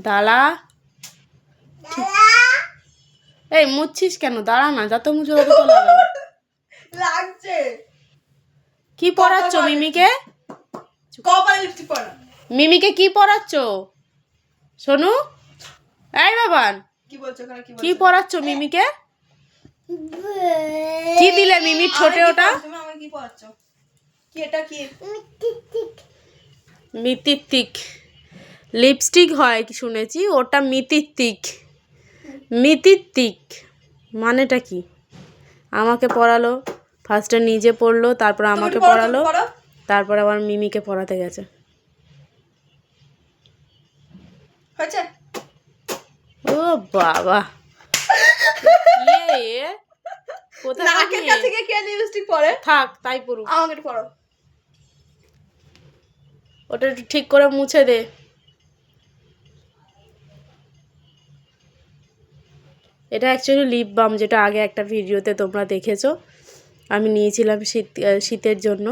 ডালা। এই মুছছিস কেন? দাঁড়া না, যত মুছো তত তো লাগাবে। লাগছে। কি পড়াচ্ছ মিমিকে? কপালে লিপস্টিক পরা। মিমিকে কি পড়াচ্ছ সোনু? এই বাবান, কি বলছো এখানে? কি পড়াচ্ছ মিমিকে? কি দিলে মিমির ঠোঁটে ওটা? তুমি আমাকে কি পড়াচ্ছ? কি এটা কি? মিতিত্তিক লিপস্টিক হয় কি শুনেছি, ওটা মিতিত্তিক। মিতিত্তিক মানেটা কি? আমাকে পড়ালো, ফার্স্টে নিজে পড়লো, তারপর আমাকে পড়ালো, তারপর আবার মিমিকে পড়াতে গেছে। হয়েছে? ও বাবা, কোথায় নাকের কাছে গিয়ে কে লিপস্টিক পরে? থাক, তাই পড়ুক। আমাকে একটু পড়াও। ওটা একটু ঠিক করে মুছে দে। এটা অ্যাকচুয়ালি লিপ বাম, যেটা আগে একটা ভিডিওতে তোমরা দেখেছো। আমি নিয়েছিলাম শীতের জন্য।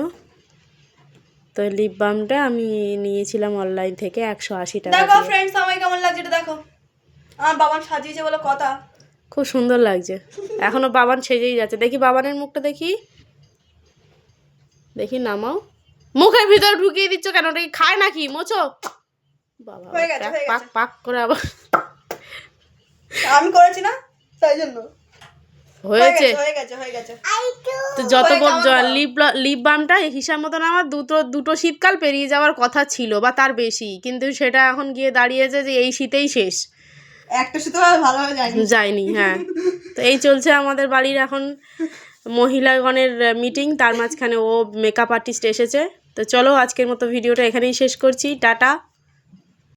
তো লিপ বামটা আমি নিয়েছিলাম অনলাইন থেকে 180 টাকা দেখো দিয়ে। ফ্রেন্ডস, আমাকে কেমন লাগছে এটা দেখো। আমার বাবান সাজিয়েছে বলে কথা। খুব সুন্দর লাগছে। এখনো বাবান সেজেই যাচ্ছে। দেখি বাবানের মুখটা দেখি, দেখি নামাও। মুখের ভিতরে ঢুকিয়ে দিচ্ছ কেন? ওটা কি খায় নাকি? মোছো বাবা, হয়ে গেছে, হয়ে পাক গেছে। পাক করে আবার আমি করেছি না, তাই জন্য হয়েছে। হয়ে গেছে, হয়ে গেছে। তো যত হয়ে গেছে, আমার লিপ বামটা হিসাব মতন আমার দুটো শীতকাল পেরিয়ে যাওয়ার কথা ছিল বা তার বেশি, কিন্তু সেটা এখন গিয়ে দাঁড়িয়েছে যে এই শীতেই শেষ। একটা শুধু ভালোভাবে যায়নি। হ্যাঁ, তো এই চলছে আমাদের বাড়ির এখন মহিলাগণের মিটিং, তার মাঝখানে ও মেকআপ আর্টিস্ট এসেছে। তো চলো আজকের মতো ভিডিওটা এখানেই শেষ করছি। টাটা।